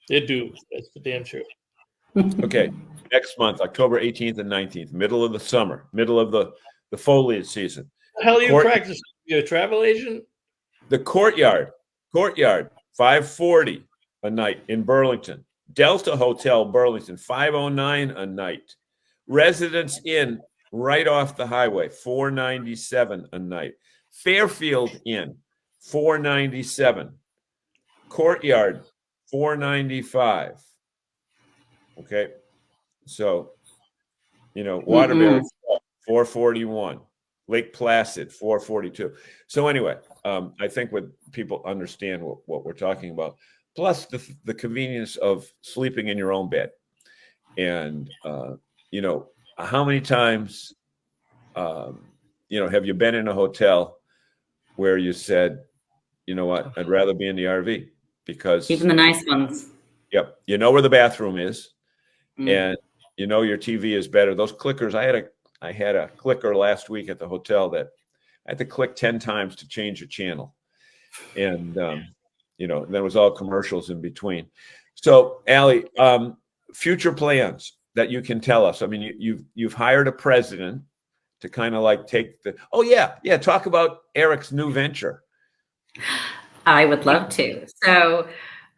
That's for damn sure. Okay, next month, October 18th and 19th, middle of the summer, middle of the foliage season. How are you practicing You're a travel agent? The Courtyard, 540 a night in Burlington. Delta Hotel, Burlington, 509 a night. Residence Inn, right off the highway, 497 a night. Fairfield Inn, 497. Courtyard, 495. Okay, so Waterbury, 441. Lake Placid, 442. So anyway, I think what people understand what we're talking about, plus the convenience of sleeping in your own bed. And how many times have you been in a hotel where you said, you know what, I'd rather be in the RV because even the nice ones. Yep, you know where the bathroom is, and your TV is better. Those clickers, I had a clicker last week at the hotel that I had to click 10 times to change a channel, and there was all commercials in between. So, Allie, future plans that you can tell us. I mean, you've hired a president to kind of like take the. Oh yeah. Talk about Eric's new venture. I would love to. So,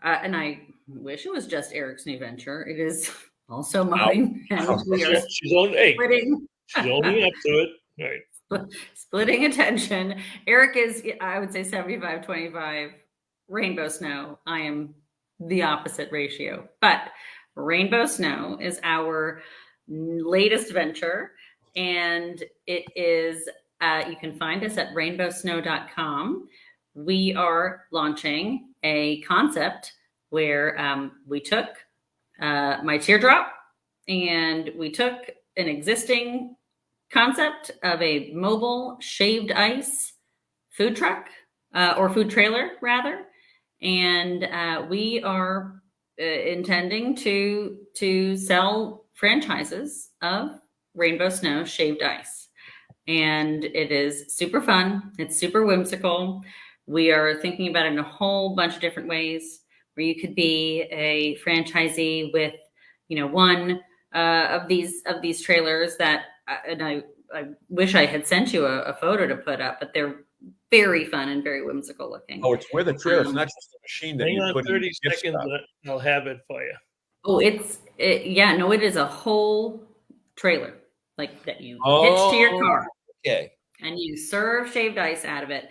and I wish it was just Eric's new venture. It is also mine, and we are she's only splitting. She's only up to it. Right. Splitting attention. Eric is, I would say, 75-25. Rainbow Snow. I am the opposite ratio, but Rainbow Snow is our latest venture, and it is. You can find us at rainbowsnow.com. We are launching a concept where we took my teardrop and we took an existing concept of a mobile shaved ice food truck or food trailer rather. And we are intending to sell franchises of Rainbow Snow shaved ice. And it is super fun. It's super whimsical. We are thinking about it in a whole bunch of different ways where you could be a franchisee with, one of these trailers that, and I wish I had sent you a photo to put up, but they're very fun and very whimsical looking. Oh, it's with a trailer. It's not just a machine that you put 30 in the seconds. I'll have it for you. Oh, it is a whole trailer like that you hitch to your car. Okay. And you serve shaved ice out of it.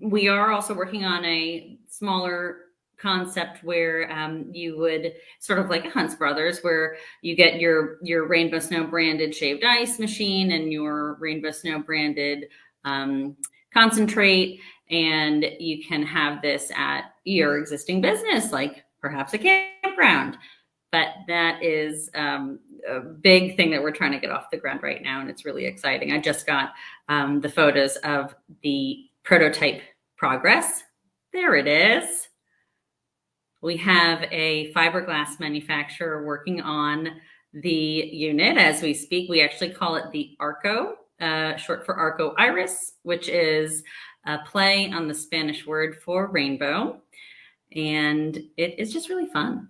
We are also working on a smaller concept where you would sort of like a Hunt's Brothers, where you get your Rainbow Snow branded shaved ice machine and your Rainbow Snow branded concentrate, and you can have this at your existing business, like perhaps a campground. But that is a big thing that we're trying to get off the ground right now, and it's really exciting. I just got the photos of the prototype progress. There it is. We have a fiberglass manufacturer working on the unit as we speak. We actually call it the Arco, short for Arco Iris, which is a play on the Spanish word for rainbow. And it is just really fun.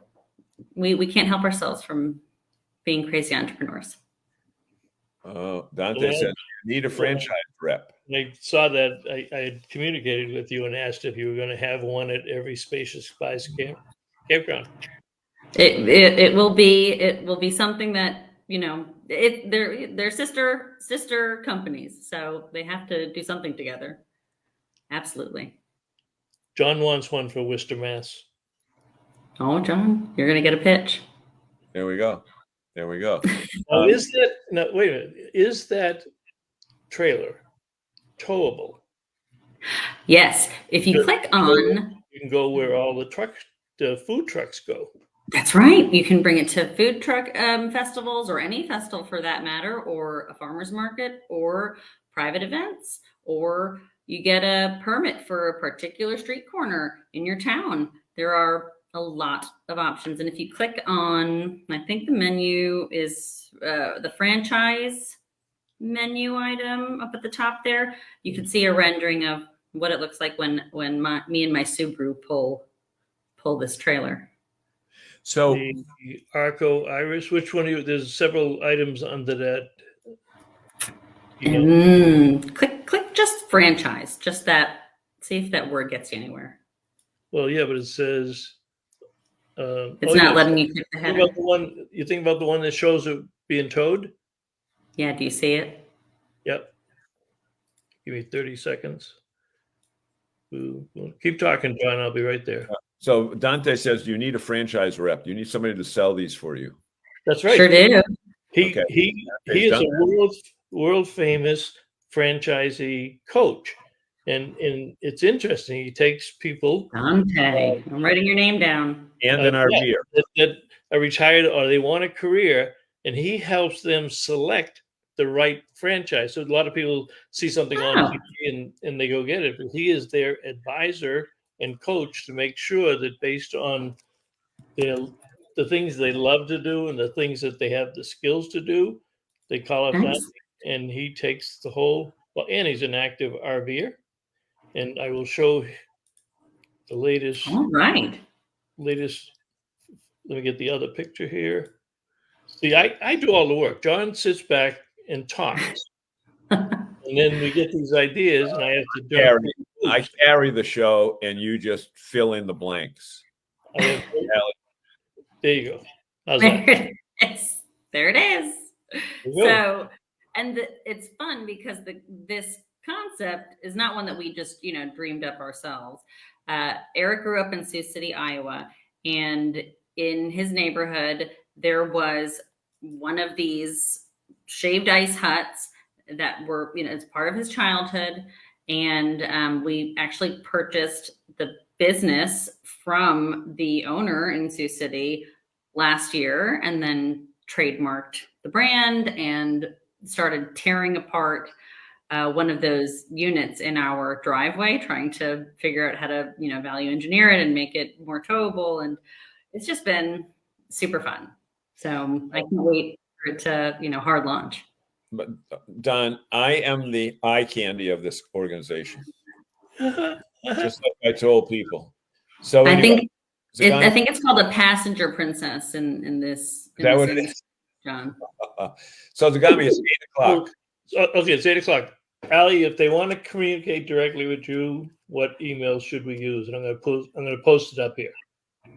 We can't help ourselves from being crazy entrepreneurs. Oh, Dante said, need a franchise rep. I saw that. I had communicated with you and asked if you were going to have one at every Spacious Skies campground. It will be something that, they're sister companies, so they have to do something together. Absolutely. John wants one for Worcester, Mass. Oh, John, you're going to get a pitch. There we go. Wait a minute. Is that trailer towable? Yes. If you click on, you can go where all the food trucks go. That's right. You can bring it to food truck festivals, or any festival for that matter, or a farmer's market, or private events, or you get a permit for a particular street corner in your town. There are a lot of options. And if you click on, I think the menu is the franchise menu item up at the top there, you can see a rendering of what it looks like when me and my Subaru pull this trailer. So the Arco Iris, which one? There's several items under that. Click just franchise. Just that. See if that word gets you anywhere. Well, yeah, but it says it's not letting you click the header. You think about the one that shows it being towed? Yeah, do you see it? Yep. Give me 30 seconds. Keep talking, John. I'll be right there. So Dante says you need a franchise rep. You need somebody to sell these for you. That's right. Sure do. He is a world famous franchisee coach. And it's interesting. He takes people. Dante, I'm writing your name down. And an RVer. That are retired or they want a career, and he helps them select the right franchise. So a lot of people see something on TV and they go get it, but he is their advisor and coach to make sure that based on the things they love to do and the things that they have the skills to do, they call it that. And he takes the whole, and he's an active RVer. And I will show the latest. All right. Latest. Let me get the other picture here. See, I do all the work. John sits back and talks. And then we get these ideas, and I have to I carry the show, and you just fill in the blanks. There you go. How's that? There it is. So, and it's fun because this concept is not one that we just dreamed up ourselves. Eric grew up in Sioux City, Iowa, and in his neighborhood there was one of these shaved ice huts that were it's part of his childhood, and we actually purchased the business from the owner in Sioux City last year, and then trademarked the brand and started tearing apart one of those units in our driveway, trying to figure out how to, value engineer it and make it more towable. And it's just been super fun. So I can't wait for it to, hard launch. But Don, I am the eye candy of this organization. Just like I told people. So I think it's called a passenger princess in this. Is that what it is, John? So the Gami is 8:00. Okay, it's 8:00. Allie, if they want to communicate directly with you, what emails should we use? And I'm going to post it up here.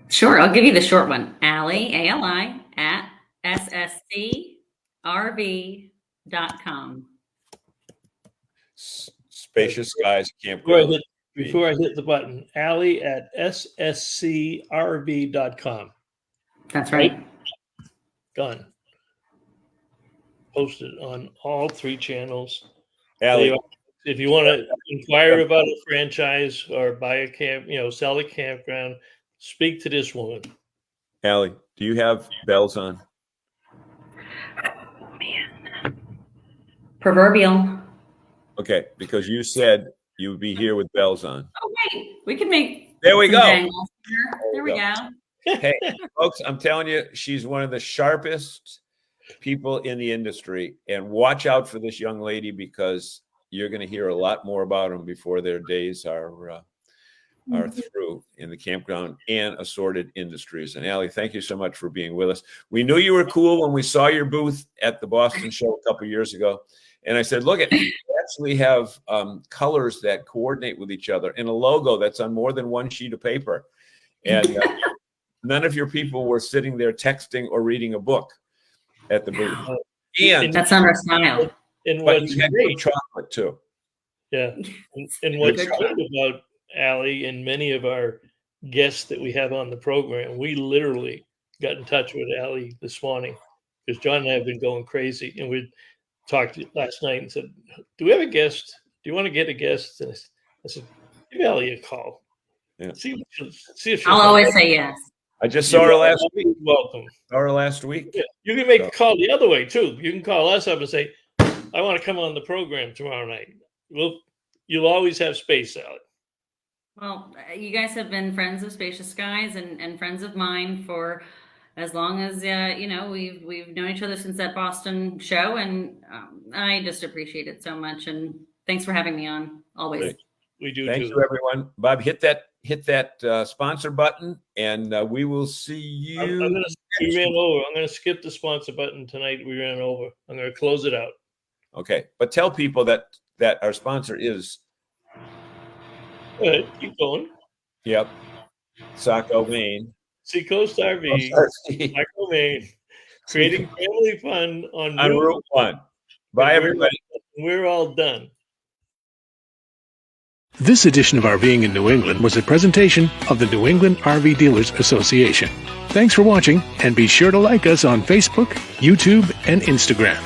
Sure, I'll give you the short one. Allie, A-L-I, at sscrv.com. Spacious Skies Campground. Before I hit the button, Allie at sscrv.com. That's right. Done. Posted on all 3 channels. Allie, if you want to inquire about a franchise or buy a camp, sell a campground, speak to this woman. Allie, do you have bells on? Oh, man. Proverbial. Okay, because you said you would be here with bells on. Oh, wait. We can make. There we go. There we go. Hey, folks, I'm telling you, she's one of the sharpest people in the industry, and watch out for this young lady because you're going to hear a lot more about them before their days are through in the campground and assorted industries. And Allie, thank you so much for being with us. We knew you were cool when we saw your booth at the Boston show a couple of years ago, and I said, look, we actually have colors that coordinate with each other and a logo that's on more than one sheet of paper, and none of your people were sitting there texting or reading a book at the booth. And that's not our style. But you had good chocolate too. Yeah. And what's good about Allie and many of our guests that we have on the program, we literally got in touch with Allie this morning because John and I have been going crazy, and we talked last night and said, do we have a guest? Do you want to get a guest? And I said, give Allie a call. Yeah. See if she'll I'll always say yes. I just saw her last week. Welcome. Saw her last week. Yeah. You can make a call the other way too. You can call us up and say, I want to come on the program tomorrow night. You'll always have space, Allie. Well, you guys have been friends of Spacious Skies and friends of mine for as long as we've known each other since that Boston show, and I just appreciate it so much. And thanks for having me on. Always. We do. Thank you, everyone. Bob, hit that sponsor button, and we will see you. We ran over. I'm going to skip the sponsor button tonight. We ran over. I'm going to close it out. Okay, but tell people that our sponsor is. Good. Keep going. Yep. Saco, Maine. Seacoast RV, Saco, Maine, creating family fun on Route 1. Bye, everybody. We're all done. This edition of RVing in New England was a presentation of the New England RV Dealers Association. Thanks for watching, and be sure to like us on Facebook, YouTube, and Instagram.